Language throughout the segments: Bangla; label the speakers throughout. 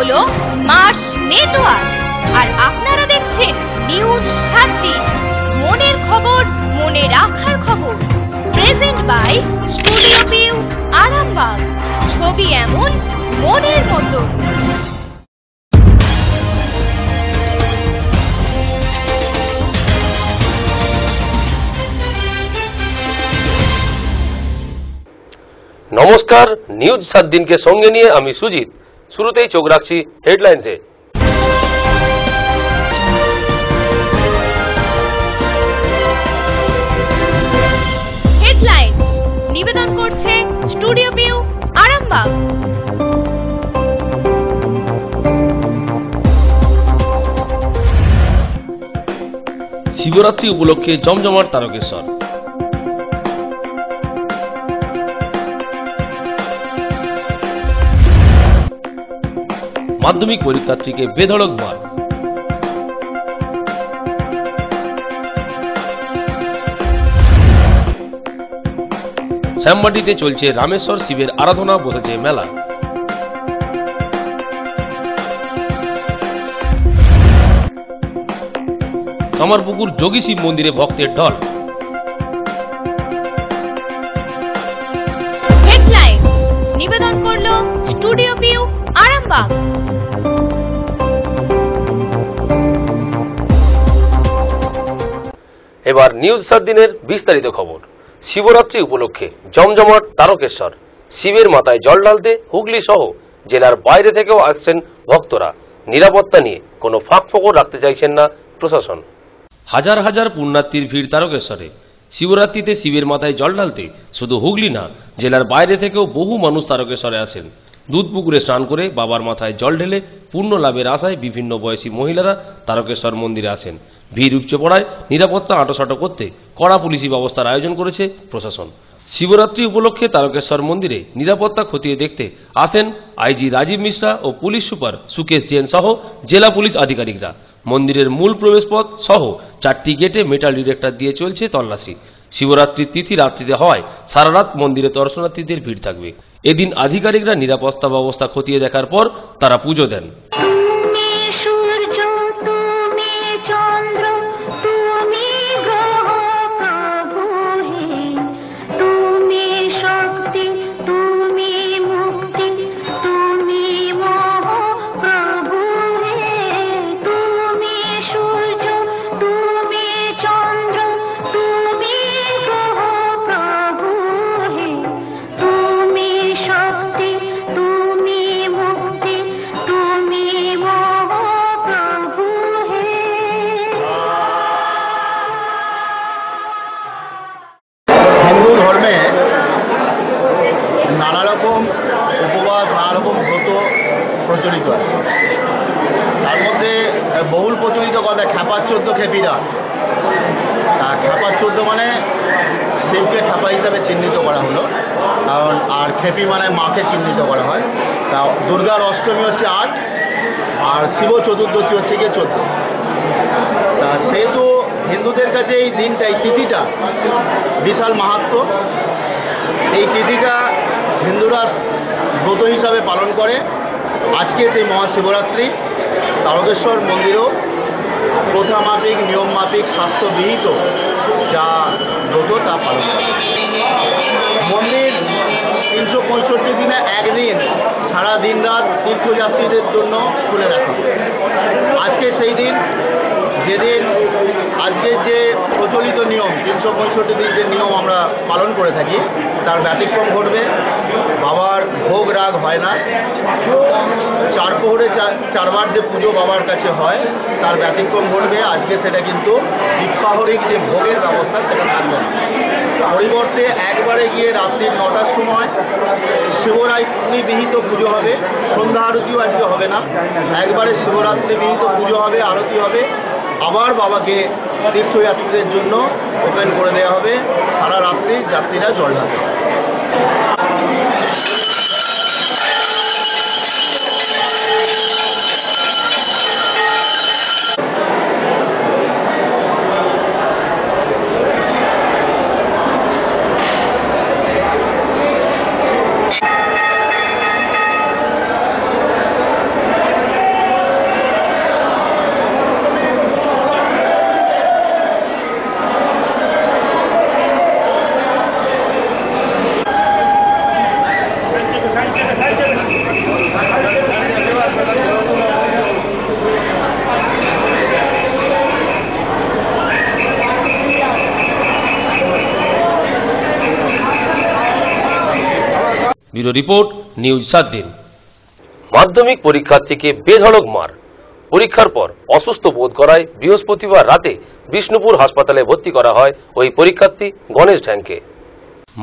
Speaker 1: হলো মার্স নেটওয়ার্ক, আর আপনারা দেখছেন নিউজ 7 দিন। মনের খবর, মনে রাখার খবর। Present by studio view, Arambagh. ছবি এমন, মনের মতো।
Speaker 2: নমস্কার, নিউজ 7 দিনকে সঙ্গে নিয়ে আমি সুজিত। শুরুতেই চোখ রাখছি হেডলাইন্সে।
Speaker 1: হেডলাইন নিবেদন করছে স্টুডিও ভিউ, আরামবাগ।
Speaker 2: শিবরাত্রি উপলক্ষে জমজমাট তারকেশ্বর। মাধ্যমিক পরীক্ষার্থীকে বেধড়ক মার। শ্যামবাটিতে চলছে রামেশ্বর শিবের আরাধনা, বসেছে মেলা। কামারপুকুর যোগী শিব মন্দিরে ভক্তের ঢল।
Speaker 1: হেডলাইন নিবেদন করলো স্টুডিও ভিউ, আরামবাগ।
Speaker 2: এবার নিউজ 7 দিনের বিস্তারিত খবর। শিবরাত্রি উপলক্ষে জমজমাট তারকেশ্বর। শিবের মাথায় জল ঢালতে হুগলি সহ জেলার বাইরে থেকেও আসছেন ভক্তরা। নিরাপত্তা নিয়ে কোনো ফাঁকফোকর রাখতে চাইছেন না প্রশাসন। হাজার হাজার পুণ্যার্থীর ভিড় তারকেশ্বরে। শিবরাত্রিতে শিবের মাথায় জল ঢালতে শুধু হুগলি না, জেলার বাইরে থেকেও বহু মানুষ তারকেশ্বরে আসেন। দুধ পুকুরে স্নান করে বাবার মাথায় জল ঢেলে পুণ্য লাভের আশায় বিভিন্ন বয়সী মহিলারা তারকেশ্বর মন্দিরে আসেন। ভিড় উপচে পড়ায় নিরাপত্তা আঁটোসাঁটো করতে কড়া পুলিশি ব্যবস্থার আয়োজন করেছে প্রশাসন। শিবরাত্রি উপলক্ষে তারকেশ্বর মন্দিরে নিরাপত্তা খতিয়ে দেখতে আসেন আইজি রাজীব মিশ্রা ও পুলিশ সুপার সুকেশ জেন সহ জেলা পুলিশ আধিকারিকরা। মন্দিরের মূল প্রবেশপথ সহ 4টি গেটে মেটাল ডিটেক্টর দিয়ে চলছে তল্লাশি। শিবরাত্রির তিথি রাত্রিতে হওয়ায় সারা রাত মন্দিরে দর্শনার্থীদের ভিড় থাকবে। এদিন আধিকারিকরা নিরাপত্তা ব্যবস্থা খতিয়ে দেখার পর তারা পুজো দেন।
Speaker 3: প্রচলিত আছে, তার মধ্যে বহুল প্রচলিত কথা খ্যাপার 14 খেপিরা। খ্যাপার 14 মানে শিবকে খ্যাপা হিসাবে চিহ্নিত করা হলো, কারণ আর খেপি মানে মাকে চিহ্নিত করা হয়। তা দুর্গার অষ্টমী হচ্ছে 8, আর শিব চতুর্দশী হচ্ছে গিয়ে 14। তা সেহেতু হিন্দুদের কাছে এই দিনটা, এই তিথিটা বিশাল মাহাত্ম্য। এই তিথিটা হিন্দুরা ব্রত হিসাবে পালন করে। আজকে সেই মহাশিবরাত্রি তারকেশ্বর মন্দিরেও প্রথা মাফিক, নিয়ম মাফিক, শাস্ত্রবিহিত যা ব্রত তা পালন করে। মন্দির 365 দিনে একদিন সারা দিন রাত তীর্থযাত্রীদের জন্য খুলে রাখে। আজকে সেই দিন, যেদিন আজকের যে প্রচলিত নিয়ম 365 দিন যে নিয়ম আমরা পালন করে থাকি তার ব্যতিক্রম ঘটবে। বাবার ভোগ রাগ হয় না। 4 প্রহরে 4বার যে পুজো বাবার কাছে হয় তার ব্যতিক্রম ঘটবে। আজকে সেটা কিন্তু দ্বিপ্রাহরিক যে ভোগের ব্যবস্থা সেটা থাকবে না। পরিবর্তে একবারে গিয়ে রাত্রি 9টার সময় শিবরাত্রি বিহিত পুজো হবে। সন্ধ্যা আরতিও আজকে হবে না, একবারে শিবরাত্রি বিহিত পুজো হবে, আরতি হবে। আবার বাবাকে তীর্থযাত্রীদের জন্য ওপেন করে দেওয়া হবে। সারা রাত্রি যাত্রীরা জল ঢালবে।
Speaker 2: ব্যুরো রিপোর্ট, নিউজ 7 দিন। মাধ্যমিক পরীক্ষার্থীকে বেধড়ক মার। পরীক্ষার পর অসুস্থ বোধ করায় বৃহস্পতিবার রাতে বিষ্ণুপুর হাসপাতালে ভর্তি করা হয় ওই পরীক্ষার্থী গণেশ ঢ্যাংকে।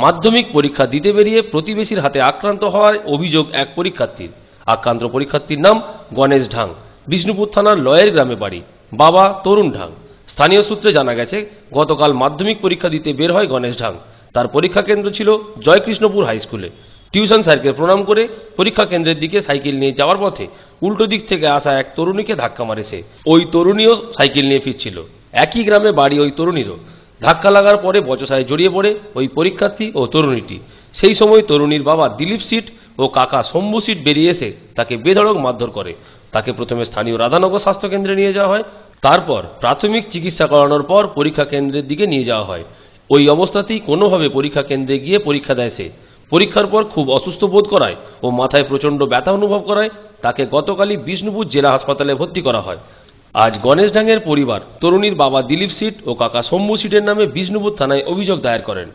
Speaker 2: মাধ্যমিক পরীক্ষা দিতে বেরিয়ে প্রতিবেশীর হাতে আক্রান্ত হওয়ায় অভিযোগ এক পরীক্ষার্থীর। আক্রান্ত পরীক্ষার্থীর নাম গণেশ ঢাং, বিষ্ণুপুর থানার লয়ের গ্রামে বাড়ি। বাবা তরুণ ঢাং। স্থানীয় সূত্রে জানা গেছে, গতকাল মাধ্যমিক পরীক্ষা দিতে বের হয় গণেশ ঢাং। তার পরীক্ষা কেন্দ্র ছিল জয়কৃষ্ণপুর হাই স্কুলে। টিউশন স্যারকে প্রণাম করে পরীক্ষা কেন্দ্রের দিকে সাইকেল নিয়ে যাওয়ার পথে উল্টো দিক থেকে আসা এক তরুণীকে ধাক্কা মারেছে। ওই তরুণীও সাইকেল নিয়ে ফিরছিল। একই গ্রামে বাড়ি ওই তরুণীরও। ধাক্কা লাগার পরে বচসায় জড়িয়ে পড়ে ওই পরীক্ষার্থী ও তরুণীটি। সেই সময় তরুণীর বাবা দিলীপ সিট ও কাকা শম্ভু সিট বেরিয়ে এসে তাকে বেধড়ক মারধর করে। তাকে প্রথমে স্থানীয় রাধানগর স্বাস্থ্যকেন্দ্রে নিয়ে যাওয়া হয়। তারপর প্রাথমিক চিকিৎসা করানোর পর পরীক্ষা কেন্দ্রের দিকে নিয়ে যাওয়া হয়। ওই অবস্থাতেই কোনোভাবে পরীক্ষা কেন্দ্রে গিয়ে পরীক্ষা দেয় সে। পরীক্ষার পর খুব অসুস্থ বোধ করায় ও মাথায় প্রচণ্ড ব্যথা অনুভব করায় তাকে গতকালই বিষ্ণুপুর জেলা হাসপাতালে ভর্তি করা হয়। আজ গণেশ ঢাংয়ের পরিবার তরুণীর বাবা দিলীপ সিট ও কাকা শম্ভু সিটের নামে বিষ্ণুপুর থানায় অভিযোগ দায়ের করেন।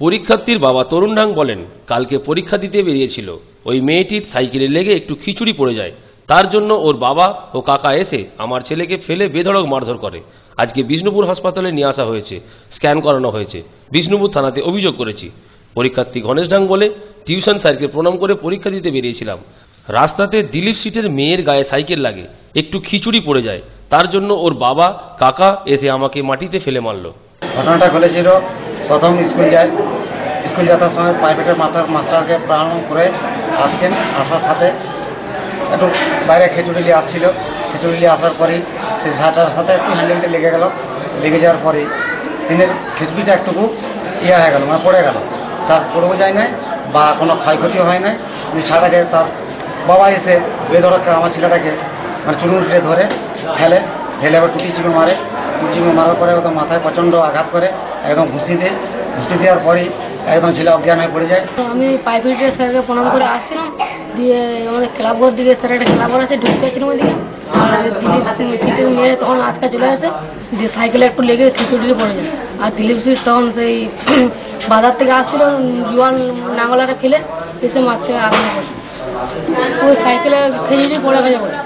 Speaker 2: পরীক্ষার্থীর বাবা তরুণ ঢাং বলেন, কালকে পরীক্ষা দিতে বেরিয়েছিল। ওই মেয়েটির সাইকেলে লেগে একটু খিচুড়ি পড়ে যায়। তার জন্য ওর বাবা ও কাকা এসে আমার ছেলেকে ফেলে বেধড়ক মারধর করে। আজকে বিষ্ণুপুর হাসপাতালে নিয়ে আসা হয়েছে, স্ক্যান করানো হয়েছে। বিষ্ণুপুর থানাতে অভিযোগ করেছি। পরীক্ষার্থী গণেশ ঢাং বলে, টিউশন স্যারকে প্রণাম করে পরীক্ষা দিতে বেরিয়েছিলাম। রাস্তাতে দিলীপ সিটের মেয়ের গায়ে সাইকেল লাগে, একটু খিচুড়ি পড়ে যায়। তার জন্য ওর বাবা কাকা এসে আমাকে মাটিতে ফেলে মারল।
Speaker 4: ঘটনাটা ঘটেছিল, প্রথম স্কুল যাওয়ার সময় প্রাইভেটের মাস্টারকে প্রণাম করে আসছেন। আসার সাথে একটু বাইরে খিচুড়ি নিয়ে আসছিল। খিচুড়ি নিয়ে আসার পরেই সেই ঝাঁটার সাথে একটু হ্যান্ডেলটা লেগে গেল। লেগে যাওয়ার পরেই দিনের খিচুড়িটা একটুকু হয়ে গেল, মানে পড়ে গেল। তার পড়েও যায় নাই বা কোনো ক্ষয়ক্ষতিও হয় নাই। ছাটাকে তার বাবা এসে বেধড়ক আমার ছেলেটাকে মানে চুরুটে ধরে ফেলে আবার টুটি চিপে মারে। টুটি চিপে মারার পরে একদম মাথায় প্রচণ্ড আঘাত করে একদম ঘুষি দেওয়ার পরেই একদম ছেলে অজ্ঞান হয়ে পড়ে যায়।
Speaker 5: আমি প্রাইভেটের স্যারকে প্রণাম করে আসছিলাম, দিয়ে আমাদের ক্লাবঘর দিকে স্যার একটা ক্লাবঘর আছে, ঢুকতেছিলাম ওইদিকে। আর দিলীপ সিটের মেয়ে তখন আজকে চলে আসে, দিয়ে সাইকেলে একটু লেগে খিচুড়ি পড়ে যায়। আর দিলীপ সিট তখন সেই বাজার থেকে আসছিল, জোয়ান নাঙ্গলাটা ফেলে এসে মারতে আগুনে পড়ে। ওই সাইকেলে খিচুড়ি পড়ে গেছে বলে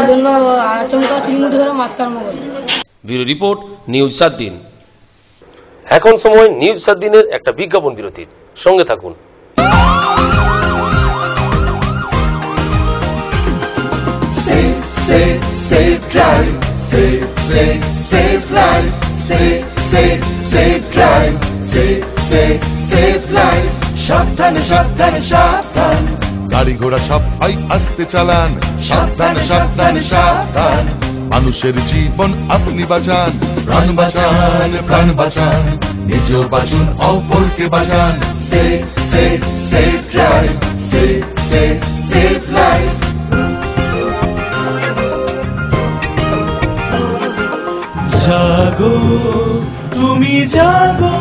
Speaker 5: এই জন্য আচমকা চুলমুটি ধরে মারতে আরম্ভ করে।
Speaker 2: ব্যুরো রিপোর্ট, নিউজ 7 দিন। এখন সময় নিউজ 7 দিনের একটা বিজ্ঞাপন বিরতির। সঙ্গে থাকুন।
Speaker 6: সাবধানে সাবধানে সাবধান, গাড়ি ঘোড়া সবাই আস্তে চালান। সাবধানে সাবধানে সাবধান, মানুষের জীবন আপনি বাঁচান। প্রাণ বাঁচান, প্রাণ বাঁচান, নিজেও বাঁচুন, অপরকে বাঁচান। Safe safe safe drive, safe safe safe life. জাগো তুমি জাগো,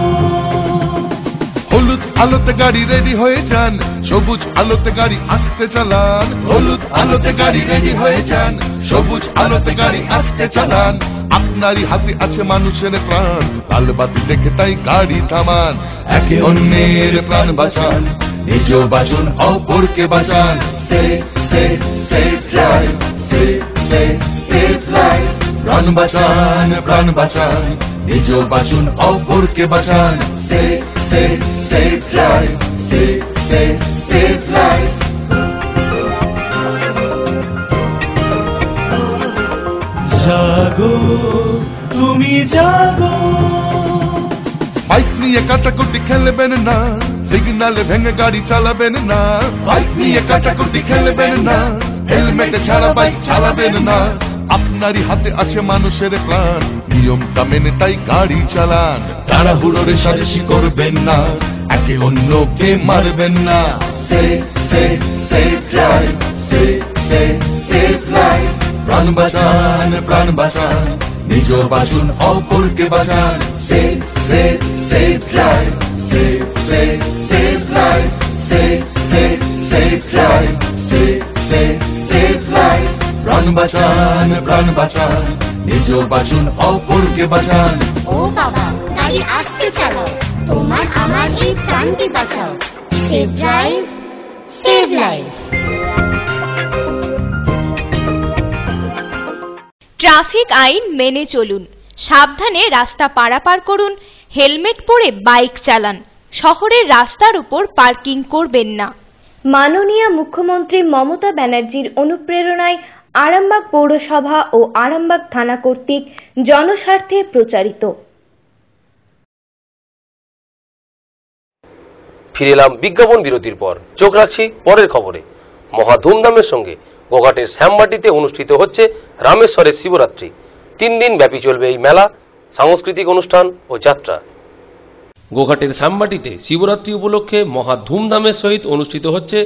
Speaker 6: হলুদ আলোতে গাড়ি রেডি হয়ে যান, সবুজ আলোতে গাড়ি আস্তে চালান। হলুদ আলোতে গাড়ি রেডি হয়ে যান, সবুজ আলোতে গাড়ি আস্তে চালান। আপনারই হাতে আছে মানুষের প্রাণ, লাল বাতি দেখে তাই গাড়ি থামান। একে অন্যের প্রাণ বাঁচান, নিজেও বাঁচুন, অপরকে বাঁচান। Safe safe safe drive, safe safe safe life. প্রাণ বাঁচান, প্রাণ বাঁচান, নিজেও বাঁচুন, অপরকে বাঁচান। Safe safe safe drive, safe safe safe life. জাগো তুমি জাগো, বাইক নিয়ে কাটাকুটি খেলবেন না, সিগনালে ভেঙে গাড়ি চালাবেন না। বাইক নিয়ে কাটাকুটি খেলবেন না, হেলমেট ছাড়া বাইক চালাবেন না। আপনারই হাতে আছে মানুষের প্রাণ, নিয়মটা মেনে তাই গাড়ি চালান। তাড়াহুড়ো রেষারেষি করবেন না, একে অন্যকে মারবেন না। Safe safe safe drive, safe safe safe life. প্রাণ বাঁচান, প্রাণ বাঁচান, নিজেও বাঁচুন, অপরকে বাঁচান। Safe safe safe drive, safe safe safe life. Safe safe safe drive, safe safe safe life. প্রাণ বাঁচান, প্রাণ বাঁচান, নিজেও বাঁচুন, অপরকে বাঁচান।
Speaker 7: ও বাবা, গাড়ি আস্তে চালাও, তোমার আমার এই প্রাণকে বাঁচাও।
Speaker 1: Save drive save life. Traffic আইন মেনে চলুন, সাবধানে রাস্তা পারাপার করুন, হেলমেট পরে বাইক চালান, শহরের রাস্তার উপর পার্কিং করবেন না। মাননীয় মুখ্যমন্ত্রী মমতা ব্যানার্জির অনুপ্রেরণায় আরামবাগ পৌরসভা ও আরামবাগ থানা কর্তৃক জনস্বার্থে প্রচারিত।
Speaker 2: ফিরে এলাম বিজ্ঞাপন বিরতির পর। চোখ রাখছি পরের খবরে। মহা ধুমধামের সঙ্গে গোঘাটের শ্যামবাটিতে অনুষ্ঠিত হচ্ছে রামেশ্বরের শিবরাত্রি। 3 দিন ব্যাপী চলবে এই মেলা, সাংস্কৃতিক অনুষ্ঠান ও যাত্রা। গোঘাটের শ্যামবাটিতে শিবরাত্রি উপলক্ষে মহা ধুমধামের সহিত অনুষ্ঠিত হচ্ছে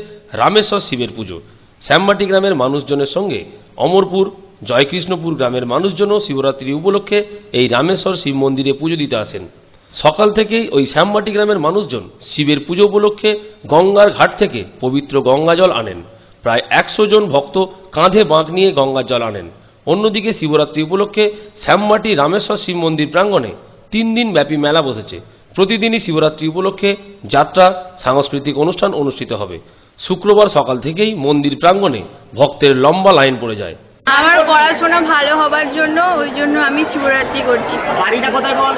Speaker 2: রামেশ্বর শিবের পুজো। শ্যামবাটি গ্রামের মানুষজনের সঙ্গে অমরপুর, জয়কৃষ্ণপুর গ্রামের মানুষজনও শিবরাত্রি উপলক্ষে এই রামেশ্বর শিব মন্দিরে পুজো দিতে আসেন। সকাল থেকেই ওই শ্যামবাটি গ্রামের মানুষজন শিবের পুজো উপলক্ষে গঙ্গার ঘাট থেকে পবিত্র গঙ্গা জল আনেন। প্রায় 100 জন ভক্ত কাঁধে বাঁক নিয়ে গঙ্গার জল আনেন। অন্যদিকে শিবরাত্রি উপলক্ষে শ্যামবাটি রামেশ্বর শিব মন্দির প্রাঙ্গণে 3 দিন ব্যাপী মেলা বসেছে। প্রতিদিনই শিবরাত্রি উপলক্ষে যাত্রা, সাংস্কৃতিক অনুষ্ঠান অনুষ্ঠিত হবে। শুক্রবার সকাল থেকেই মন্দির প্রাঙ্গণে ভক্তের লম্বা লাইন পড়ে যায়।
Speaker 7: আমার পড়াশোনা ভালো হবার জন্য ওই জন্য আমি শিবরাত্রি করছি।
Speaker 8: বাড়িটা কোথায় বল?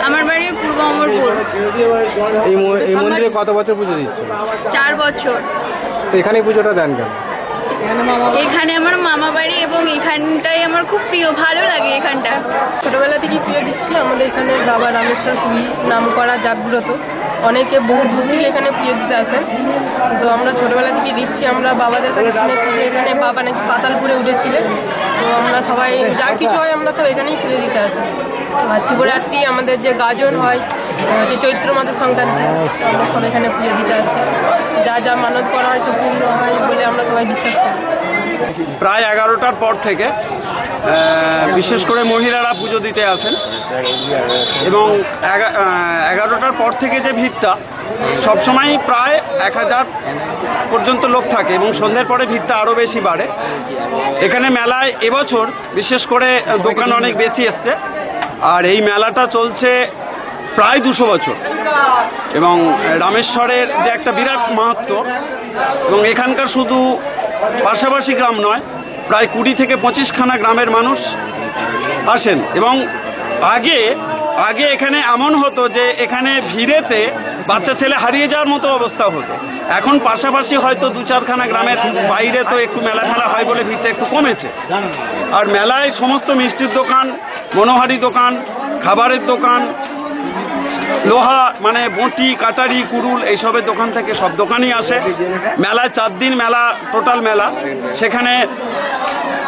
Speaker 7: আমার বাড়ি পূর্ব অমরপুর।
Speaker 8: এই মন্দিরে কত বছর পুজো দিচ্ছেন?
Speaker 7: 4 বছর।
Speaker 8: এখানে পুজোটা দেন কেন?
Speaker 7: এখানে আমার মামা বাড়ি এবং এখানটাই আমার খুব প্রিয়, ভালো লাগে এখানটা।
Speaker 5: ছোটবেলা থেকেই প্রিয় দিচ্ছি। আমাদের এখানে বাবা রামেশ্বর খুবই নাম করা জাগ্রত, অনেকে বহু দূর থেকে এখানে প্রিয় দিতে আসেন। তো আমরা ছোটবেলা থেকে দিচ্ছি। আমরা বাবাদের কাছে শুনেছি যে এখানে বাবা নাকি পাতালপুরে উঠেছিলেন। তো আমরা সবাই যা কিছু হয় আমরা তো এখানেই প্রিয় দিতে আসি। আর শিবরাত্রি আমাদের যে গাজন হয় যে চৈত্র মাসের সংক্রান্তি, আমরা সবাই এখানে প্রিয় দিতে আসি। যা যা মানত করা হয় সব পূর্ণ হয় বলে আমরা সবাই বিশ্বাস করি।
Speaker 8: প্রায় 11টার পর থেকে বিশেষ করে মহিলারা পুজো দিতে আসেন এবং 11টার পর থেকে যে ভিড়টা সবসময় প্রায় 1000 পর্যন্ত লোক থাকে এবং সন্ধ্যের পরে ভিড়টা আরও বেশি বাড়ে। এখানে মেলায় এবছর বিশেষ করে দোকান অনেক বেশি এসছে আর এই মেলাটা চলছে প্রায় 200 বছর এবং রামেশ্বরের যে একটা বিরাট মাহাত্ম্য এবং এখানকার শুধু পাশাপাশি গ্রাম নয়, প্রায় 20 থেকে 25খানা গ্রামের মানুষ আসেন এবং আগে এখানে এমন হতো যে এখানে ভিড়েতে বাচ্চা ছেলে হারিয়ে যাওয়ার মতো অবস্থা হতো। এখন পাশাপাশি হয়তো 2-4খানা গ্রামের বাইরে তো একটু মেলা ঠেলা হয় বলে ভিড়টা একটু কমেছে। আর মেলায় সমস্ত মিষ্টির দোকান, মনোহারি দোকান, খাবারের দোকান, লোহা মানে বঁটি, কাটারি, কুড়ুল এইসবের দোকান থেকে সব দোকানই আসে। মেলায় 4 দিন মেলা, টোটাল মেলা। সেখানে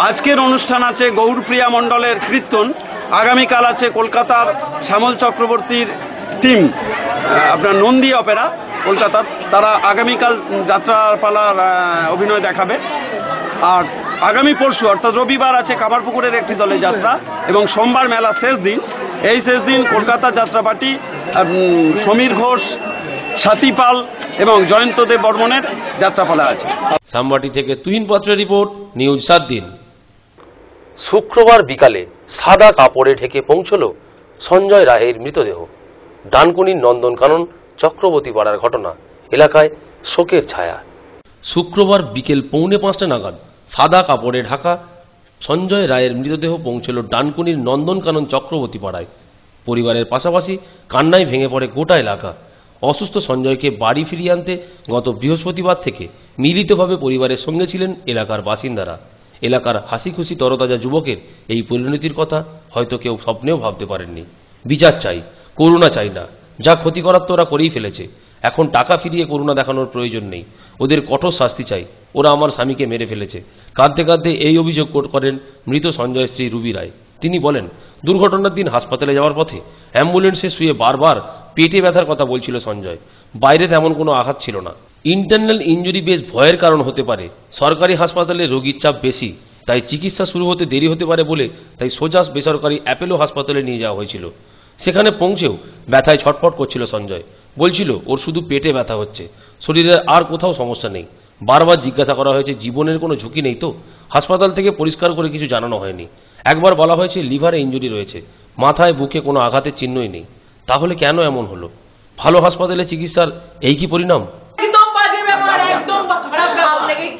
Speaker 8: আজকের অনুষ্ঠান আছে গৌরপ্রিয়া মণ্ডলের কীর্তন, আগামীকাল আছে কলকাতার শ্যামল চক্রবর্তীর টিম, আপনার নন্দী অপেরা কলকাতার, তারা আগামীকাল যাত্রাপালার অভিনয় দেখাবে। আর আগামী পরশু অর্থাৎ রবিবার আছে কামারপুকুরের একটি দলের যাত্রা এবং সোমবার মেলা শেষ দিন। এই শেষ দিন কলকাতা যাত্রাপার্টি সমীর ঘোষ, সাথী পাল এবং জয়ন্তদেব বর্মনের যাত্রাপালা আছে।
Speaker 2: শ্যামবাটি থেকে তুহিন পত্রের রিপোর্ট, নিউজ 7 দিন। শুক্রবার বিকালে সাদা কাপড়ে ঢেকে পৌঁছল সঞ্জয় রায়ের মৃতদেহ। ডানকুনির নন্দনকানন চক্রবর্তী পাড়ার ঘটনা, এলাকায় শোকের ছায়া। শুক্রবার বিকেল 4:45 নাগাদ সাদা কাপড়ে ঢাকা সঞ্জয় রায়ের মৃতদেহ পৌঁছল ডানকুনির নন্দনকানন চক্রবর্তী পাড়ায়। পরিবারের পাশাপাশি কান্নায় ভেঙে পড়ে গোটা এলাকা। অসুস্থ সঞ্জয়কে বাড়ি ফিরিয়ে আনতে গত বৃহস্পতিবার থেকে মিলিতভাবে পরিবারের সঙ্গে ছিলেন এলাকার বাসিন্দারা। এলাকার হাসি খুশি তরতাজা যুবকের এই পরিণতির কথা হয়তো কেউ স্বপ্নেও ভাবতে পারেননি। বিচার চাই, করুণা চাই না। যা ক্ষতি করার তো ওরা করেই ফেলেছে, এখন টাকা ফিরিয়ে করুণা দেখানোর প্রয়োজন নেই। ওদের কঠোর শাস্তি চাই। ওরা আমার স্বামীকে মেরে ফেলেছে। কাঁদতে কাঁদতে এই অভিযোগ করেন মৃত সঞ্জয়ের স্ত্রী রুবি রায়। তিনি বলেন, দুর্ঘটনার দিন হাসপাতালে যাওয়ার পথে অ্যাম্বুলেন্সে শুয়ে বারবার পেটে ব্যথার কথা বলছিল সঞ্জয়। বাইরে তেমন কোনো আঘাত ছিল না। ইন্টারনাল ইনজুরি বেশ ভয়ের কারণ হতে পারে। সরকারি হাসপাতালে রোগীর চাপ বেশি, তাই চিকিৎসা শুরু হতে দেরি হতে পারে বলে তাই সোজা বেসরকারি অ্যাপেলো হাসপাতালে নিয়ে যাওয়া হয়েছিল। সেখানে পৌঁছেও ব্যথায় ছটফট করছিল সঞ্জয়। বলছিল ওর শুধু পেটে ব্যথা হচ্ছে, শরীরের আর কোথাও সমস্যা নেই। বারবার জিজ্ঞাসা করা হয়েছে জীবনের কোনো ঝুঁকি নেই তো। হাসপাতাল থেকে পরিষ্কার করে কিছু জানানো হয়নি। একবার বলা হয়েছে লিভারে ইনজুরি রয়েছে, মাথায় বুকে কোনো আঘাতের চিহ্নই নেই। তাহলে কেন এমন হলো? ভালো হাসপাতালে চিকিৎসার এই কি পরিণাম?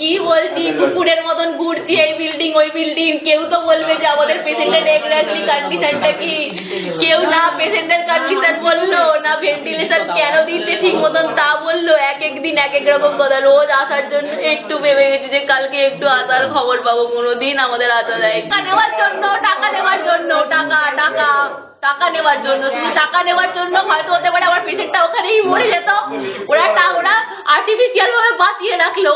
Speaker 9: কি বলছি, কুকুরের মতন ঘুরছি এই বিল্ডিং ওই বিল্ডিং। কেউ তো বলবে যে আমাদের পেশেন্টের এক্স্যাক্টলি কন্ডিশনটা কি, কেউ না পেশেন্টের কন্ডিশন বললো, না ভেন্টিলেশন কেন দিচ্ছে ঠিক মতন তা বললো। এক এক দিন এক এক রকম কথা। রোজ আসার জন্য একটু ভেবে গেছি যে কালকে একটু আসার খবর পাবো, কোনোদিন আমাদের আসা যায়। টাকা নেওয়ার জন্য, টাকা নেওয়ার জন্য, টাকা টাকা টাকা নেওয়ার জন্য, শুধু টাকা নেওয়ার জন্য। হয়তো হতে পারে আমার পেশেন্টটা ওখানেই মরে যেত, ওরা আর্টিফিশিয়াল ভাবে বাঁচিয়ে রাখলো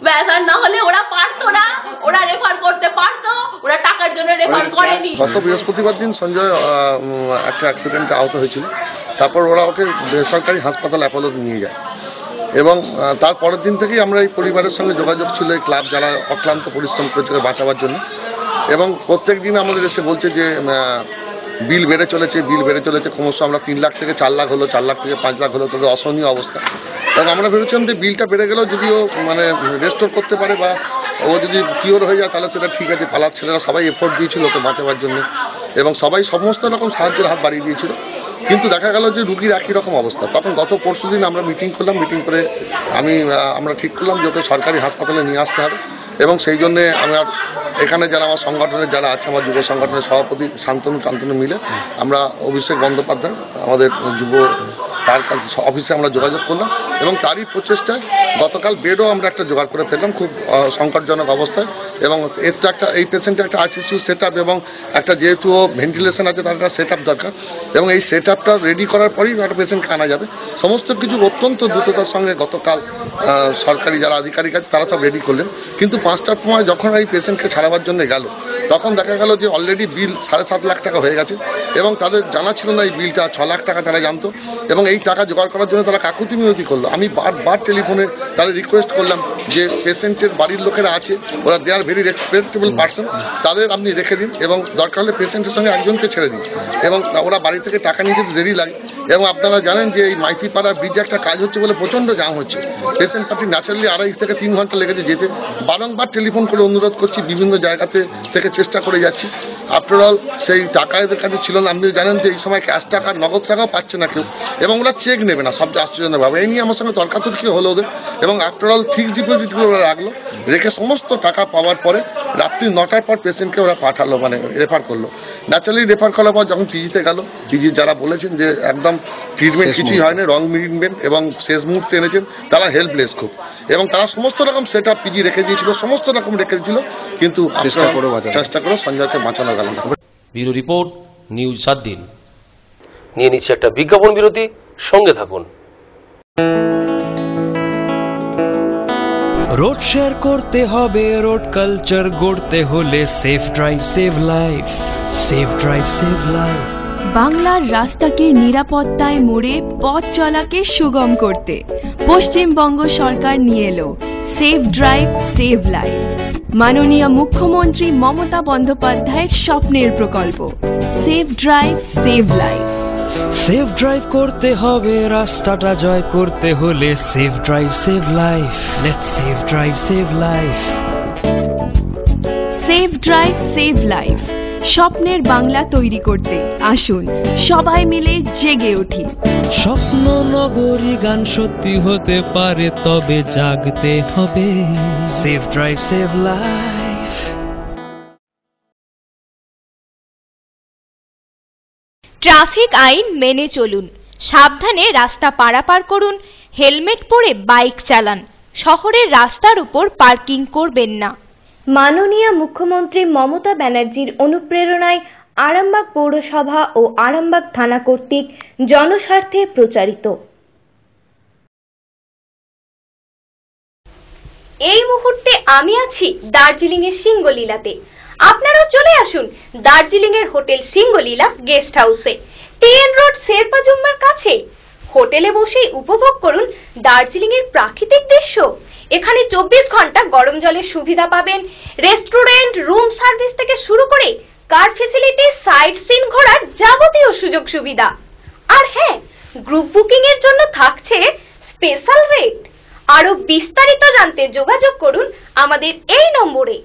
Speaker 9: ব্যাস। আর না হলে ওরা পারতো না, ওরা রেফার করতে পারতো, ওরা টাকার জন্য রেফার করেনি।
Speaker 10: গত বৃহস্পতিবার দিন সঞ্জয় একটা অ্যাক্সিডেন্টে আহত হয়েছিল। তারপর ওরা ওকে বেসরকারি হাসপাতাল অ্যাপোলোতে নিয়ে যায় এবং তার পরের দিন থেকেই আমরা এই পরিবারের সঙ্গে যোগাযোগ ছিল এই ক্লাব যারা অক্লান্ত পরিশ্রম করেছে বাঁচাবার জন্য। এবং প্রত্যেক দিন আমাদের এসে বলছে যে বিল বেড়ে চলেছে, বিল বেড়ে চলেছে ক্রমশ। আমরা 3 লাখ থেকে 4 লাখ হলো, 4 লাখ থেকে 5 লাখ হলো, তাদের অসহনীয় অবস্থা। এবং আমরা ভেবেছিলাম যে বিলটা বেড়ে গেলেও যদি ও মানে রেস্টোর করতে পারে বা ও যদি কিওর হয়ে যায় তাহলে সেটা ঠিক আছে। পালার ছেলেরা সবাই এফোর্ট দিয়েছিল ওকে বাঁচাবার জন্য এবং সবাই সমস্ত রকম সাহায্যের হাত বাড়িয়ে দিয়েছিল। কিন্তু দেখা গেল যে রুগীর একই রকম অবস্থা। তখন গত পরশু দিন আমরা মিটিং করলাম, মিটিং করে আমরা ঠিক করলাম যে ওকে সরকারি হাসপাতালে নিয়ে আসতে হবে। এবং সেই জন্যে আমরা এখানে যারা আমার সংগঠনের যারা আছে, আমার যুব সংগঠনের সভাপতি শান্তনু মিলে আমরা অভিষেক বন্দ্যোপাধ্যায় আমাদের যুব তার অফিসে আমরা যোগাযোগ করলাম এবং তারই প্রচেষ্টায় গতকাল বেডও আমরা একটা জোগাড় করে ফেললাম খুব সংকটজনক অবস্থায়। এবং এর তো একটা এই পেশেন্টের একটা আইসিইউ সেট আপ এবং একটা যেহেতু ভেন্টিলেশন আছে তার একটা সেট আপ দরকার এবং এই সেট আপটা রেডি করার পরেই একটা পেশেন্টকে আনা যাবে। সমস্ত কিছু অত্যন্ত দ্রুততার সঙ্গে গতকাল সরকারি যারা আধিকারিক আছে তারা সব রেডি করলেন। কিন্তু 5টার সময় যখন এই পেশেন্টকে ছাড়াবার জন্য গেল তখন দেখা গেল যে অলরেডি বিল 7.5 লাখ টাকা হয়ে গেছে এবং তাদের জানা ছিল না এই বিলটা 6 লাখ টাকা তারা জানতো। এবং এই টাকা জোগাড় করার জন্য তারা কাকুতি মিনতি করলো। আমি বারবার টেলিফোনে তাদের রিকোয়েস্ট করলাম যে পেশেন্টের বাড়ির লোকেরা আছে, ওরা দে আর ভেরি রেসপেক্টেবল পার্সন, তাদের আপনি রেখে দিন এবং দরকার হলে পেশেন্টের সঙ্গে একজনকে ছেড়ে দিন। এবং ওরা বাড়ি থেকে টাকা নিতে দেরি লাগে। এবং আপনারা জানেন যে এই মাইতিপাড়া ব্রিজে একটা কাজ হচ্ছে বলে প্রচণ্ড জাম হচ্ছে। পেশেন্ট পার্টি ন্যাচারালি 2.5 থেকে 3 ঘন্টা লেগেছে যেতে। বারংবার টেলিফোন করে অনুরোধ করছি, বিভিন্ন জায়গাতে থেকে চেষ্টা করে যাচ্ছি। আফটার অল সেই টাকা এদের কাছে ছিল না। আপনি জানেন যে এই সময় ক্যাশ টাকা নগদ টাকাও পাচ্ছে না কেউ এবং ওরা চেক নেবে না, সবচেয়ে আশ্চর্যজনকভাবে। এই নিয়ে আমার সঙ্গে তর্কাতর্কি হলো ওদের এবং আফটার অল ফিক্সড ডিপোজিটগুলো ওরা রাখলো, রেখে সমস্ত টাকা পাওয়ার পরে রাত্রি 9টার পর পেশেন্টকে ওরা পাঠালো, মানে রেফার করলো। ন্যাচারালি রেফার করার পর যখন পিজিতে গেল, পিজি যারা বলেছেন যে একদম ট্রিটমেন্ট কিছুই হয়নি, রং ট্রিটমেন্ট এবং শেষ মুহূর্তে এনেছেন, তারা হেল্পলেস খুব। এবং তারা সমস্ত রকম সেট আপ পিজি রেখে দিয়েছিল, সমস্ত রকম রেখে দিয়েছিল, কিন্তু চেষ্টা করে সঞ্জয়কে বাঁচানো গেল না।
Speaker 2: ব্যুরো রিপোর্ট, নিউজ 7 দিন। নিয়ে নিচ্ছে একটা বিজ্ঞাপন বিরতি, সঙ্গে থাকুন।
Speaker 11: রোড শেয়ার করতে হবে, রোড কালচার গড়তে হলে safe drive save life, safe drive save life.
Speaker 12: বাংলার রাস্তাকে নিরাপত্তায় মোড়ে পথ চলাকে সুগম করতে পশ্চিমবঙ্গ সরকার নিয়ে এলো সেফ ড্রাইভ সেভ লাইফ। মাননীয় মুখ্যমন্ত্রী মমতা বন্দ্যোপাধ্যায়ের স্বপ্নের প্রকল্প safe drive save life.
Speaker 11: Safe drive করতে হবে, রাস্তাটা জয় করতে হলে safe drive save life. Let's safe drive save life.
Speaker 12: Safe drive save life, স্বপ্নের বাংলা তৈরি করতে আসুন সবাই মিলে জেগে উঠি।
Speaker 11: স্বপ্ন নগরী গান সত্যি হতে পারে, তবে জাগতে হবে। Safe drive save life.
Speaker 1: Traffic আইন মেনে চলুন, সাবধানে রাস্তা পারাপার করুন, হেলমেট পরে বাইক চালান, শহরের রাস্তার উপর পার্কিং করবেন না।
Speaker 13: মাননীয় মুখ্যমন্ত্রী মমতা ব্যানার্জির অনুপ্রেরণায় আরামবাগ পৌরসভা ও আরামবাগ থানা কর্তৃক জনস্বার্থে প্রচারিত।
Speaker 1: এই মুহূর্তে আমি আছি দার্জিলিং এর সিঙ্গলীলাতে। আপনারাও চলে আসুন দার্জিলিং এর হোটেল সিঙ্গলীলা গেস্ট হাউসে, টিএন রোড শেরপা জুম্মার কাছে। হোটেলে বসেই উপভোগ করুন দার্জিলিং এর প্রাকৃতিক দৃশ্য। এখানে 24 ঘন্টা গরম জলের সুবিধা পাবেন, রেস্টুরেন্ট, রুম সার্ভিস থেকে শুরু করে কার ফেসিলিটি, সাইট সিন ঘোরার যাবতীয় সুযোগ সুবিধা। আর হ্যাঁ, গ্রুপ বুকিং এর জন্য থাকছে স্পেশাল রেট। আরো বিস্তারিত জানতে যোগাযোগ করুন আমাদের এই নম্বরে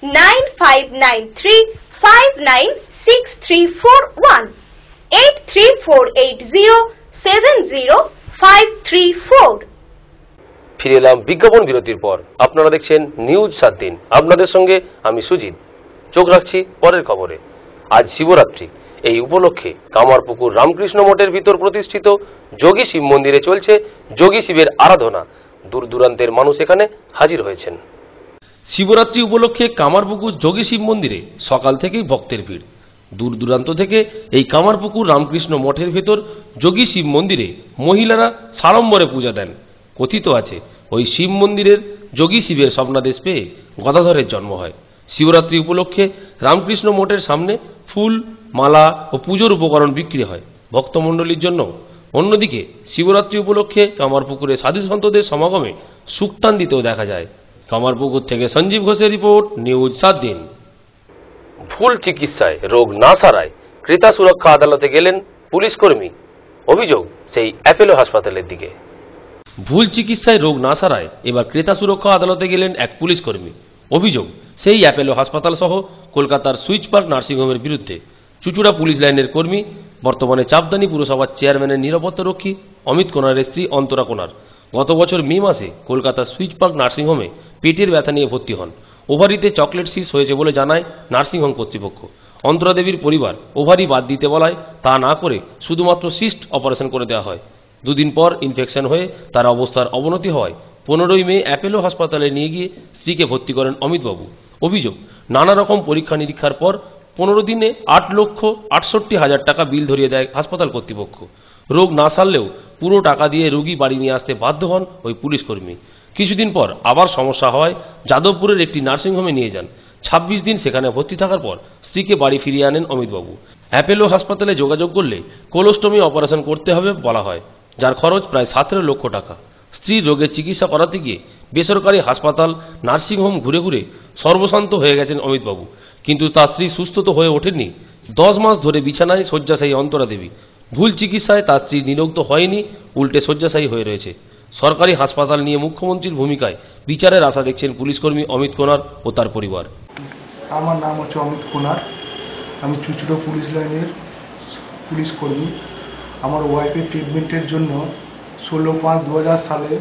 Speaker 1: 9593596341 8348070 534।
Speaker 2: ফিরে এলাম বিজ্ঞাপন বিরতির পর। আপনারা দেখছেন নিউজ 7 দিন। আপনাদের সঙ্গে আমি সুজিত। চোখ রাখছি পরের খবরে। আজ শিবরাত্রি, এই উপলক্ষে কামারপুকুর রামকৃষ্ণ মঠের ভিতর প্রতিষ্ঠিত যোগী শিব মন্দিরে চলছে যোগী শিবের আরাধনা। দূর দূরান্তের মানুষ এখানে হাজির হয়েছেন। শিবরাত্রি উপলক্ষে কামারপুকুর যোগী শিব মন্দিরে সকাল থেকেই ভক্তের ভিড়। দূর দূরান্ত থেকে এই কামারপুকুর রামকৃষ্ণ মঠের ভেতর যোগী শিব মন্দিরে মহিলারা সাড়ম্বরে পূজা দেন। কথিত আছে ওই শিব মন্দিরের যোগী শিবের স্বপ্নাদেশ পেয়ে গদাধরের জন্ম হয়। শিবরাত্রি উপলক্ষে রামকৃষ্ণ মঠের সামনে ফুল, মালা ও পুজোর উপকরণ বিক্রি হয় ভক্তমণ্ডলীর জন্য। অন্যদিকে শিবরাত্রি উপলক্ষে কামারপুকুরে সাধু সন্তদের সমাগমে সুক্তান দিতেও দেখা যায়। কামারপুকুর থেকে সঞ্জীব ঘোষের রিপোর্ট, নিউজ 7 দিন। ভুল চিকিৎসায় রোগ না সারায় ক্রেতা সুরক্ষা আদালতে গেলেন পুলিশ কর্মী। অভিযোগ সেই অ্যাপেলো হাসপাতালের দিকে। ভুল চিকিৎসায় রোগ না সারায় এবার ক্রেতা সুরক্ষা আদালতে গেলেন এক পুলিশ কর্মী। অভিযোগ সেই অ্যাপেলো হাসপাতাল সহ কলকাতার সুইচ পার্ক নার্সিংহোমের বিরুদ্ধে। চুচুড়া পুলিশ লাইনের কর্মী, বর্তমানে চাপদানি পুরসভার চেয়ারম্যানের নিরাপত্তারক্ষী অমিত কোনারের স্ত্রী অন্তরা কোনার গত বছর মে মাসে কলকাতার সুইচ পার্ক নার্সিংহোমে পেটের ব্যথা নিয়ে ভর্তি হন। ওভারিতে চকলেট সিস হয়েছে বলে জানায় নার্সিংহোম কর্তৃপক্ষ। অন্তরা দেবীর পরিবার ওভারি বাদ দিতে বলায় তা না করে শুধুমাত্র সিস্ট অপারেশন করে দেওয়া হয়। দুদিন পর ইনফেকশন হয়ে তার অবস্থার অবনতি হওয়ায় 15ই মে অ্যাপেলো হাসপাতালে নিয়ে গিয়ে স্ত্রীকে ভর্তি করেন অমিতবাবু। অভিযোগ, নানা রকম পরীক্ষা নিরীক্ষার পর 15 দিনে 8,68,000 টাকা বিল ধরিয়ে দেয় হাসপাতাল কর্তৃপক্ষ। রোগ না সারলেও পুরো টাকা দিয়ে রোগী বাড়ি নিয়ে আসতে বাধ্য হন ওই পুলিশ কর্মী। কিছুদিন পর আবার সমস্যা হয় যাদবপুরের একটি নার্সিংহোমে নিয়ে যান। 26 দিন সেখানে ভর্তি থাকার পর স্ত্রীকে বাড়ি ফিরিয়ে আনেন অমিতবাবু। অ্যাপেলো হাসপাতালে যোগাযোগ করলে কোলোস্টমি অপারেশন করতে হবে বলা হয়, যার খরচ প্রায় 17 লক্ষ টাকা। স্ত্রীর রোগের চিকিৎসা করাতে গিয়ে বেসরকারি হাসপাতাল, নার্সিংহোম ঘুরে ঘুরে সর্বশান্ত হয়ে গেছেন অমিতবাবু। কিন্তু তার স্ত্রী সুস্থ তো হয়ে ওঠেননি। 10 মাস ধরে বিছানায় শয্যাশায়ী অন্তরা দেবী। ভুল চিকিৎসায় তার স্ত্রী নিরোগ তো হয়নি, উল্টে শয্যাশায়ী হয়ে রয়েছে। সরকারি হাসপাতাল নিয়ে মুখ্যমন্ত্রীর ভূমিকায় বিচারের আশা দেখছেন পুলিশকর্মী অমিত কোনার ও তার পরিবার।
Speaker 14: আমার নাম হচ্ছে অমিত কোনার, আমি চুচুড়া পুলিশ লাইনের পুলিশ কর্মী। আমার ওয়াইফের ট্রিটমেন্টের জন্য 16/5/2000 সালে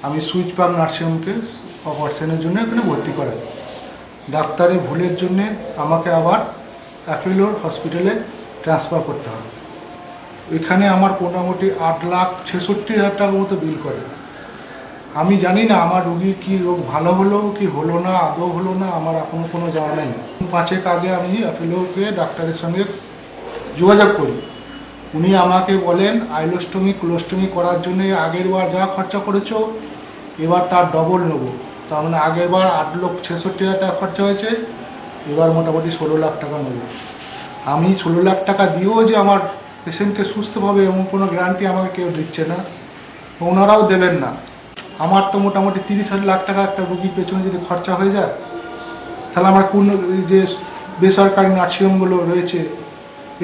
Speaker 14: আমি সুইচ পার্ক নার্সিংহোমকে অপারেশনের জন্য এখানে ভর্তি করাই। ডাক্তারের ভুলের জন্য আমাকে আবার অ্যাপেলো হসপিটালে ট্রান্সফার করতে হয়। এখানে আমার মোটামুটি 8,66,000 টাকার মতো বিল করে। আমি জানি না আমার রোগীর কি রোগ ভালো হলো কি হলো না, আদৌ হলো না, আমার এখনো কোনো জানা নেই। 5 আগে আমি অ্যাপেলোকে ডাক্তারের সঙ্গে যোগাযোগ করি। উনি আমাকে বলেন আইলোস্টমি কোলোস্টমি করার জন্য আগের বার যা খরচা করেছো এবার তার ডবল নেবো। তার মানে আগের বার 8,66,000 টাকা খরচা হয়েছে, এবার মোটামুটি 16 লাখ টাকা নেবো। আমি 16 লাখ টাকা দিয়েও যে আমার পেশেন্টকে সুস্থ পাবে এমন কোনো গ্যারান্টি আমাকে কেউ দিচ্ছে না, ওনারাও দেবেন না। আমার তো মোটামুটি 30 লাখ টাকা একটা রোগীর পেছনে যদি খরচা হয়ে যায়, তাহলে আমার কোন যে বেসরকারি নার্সিংহোমগুলো রয়েছে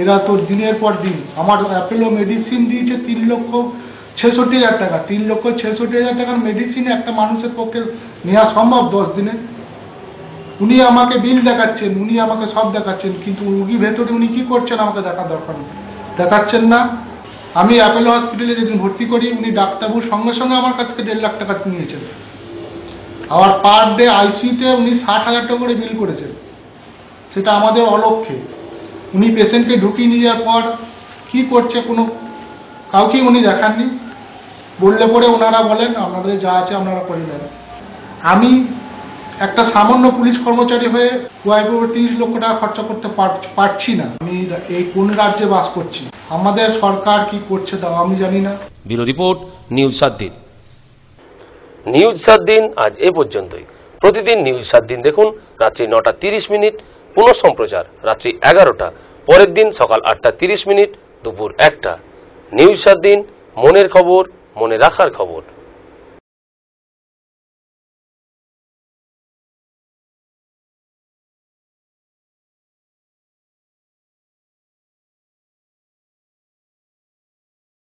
Speaker 14: এরা তো দিনের পর দিন আমার অ্যাপেলো মেডিসিন দিয়েছে 3,66,000 টাকা। 3,66,000 টাকার মেডিসিন একটা মানুষের পক্ষে নেওয়া সম্ভব 10 দিনে? উনি আমাকে বিল দেখাচ্ছেন, উনি আমাকে সব দেখাচ্ছেন, কিন্তু রুগী ভেতরে উনি কি করছেন আমাকে দেখার দরকার নেই, দেখাচ্ছেন না। আমি অ্যাপেলো হসপিটালে যেদিন ভর্তি করি উনি ডাক্তারবাবুর সঙ্গে সঙ্গে আমার কাছ থেকে 1.5 লাখ টাকা নিয়েছেন। আবার পার ডে আইসিইউতে উনি 60,000 টাকা করে বিল করেছেন, সেটা আমাদের অলক্ষ্যে। উনি পেশেন্টকে ঢুকিয়ে নিয়ে যাওয়ার পর কী করছে কোনো কাউকেই উনি দেখাননি। বললে পরে ওনারা বলেন আপনাদের যা আছে আপনারা করে নেন। আমি একটা সামান্য পুলিশ কর্মচারী হয়ে ওয়াইফের উপর 30 লক্ষ টাকা খরচা করতে পারছি না। আমি এই কোন রাজ্যে বাস করছি? আমাদের সরকার কি করছে তাও আমি জানি না।
Speaker 2: ব্যুরো রিপোর্ট, নিউজ 7 দিন। নিউজ 7 দিন আজ এ পর্যন্তই। প্রতিদিন নিউজ 7 দিন দেখুন রাত্রি 9:30, পুনঃ সম্প্রচার রাত্রি 11টা, পরের দিন সকাল 8:30, দুপুর 1টা। নিউজ 7 দিন, মনের খবর, মনে রাখার খবর।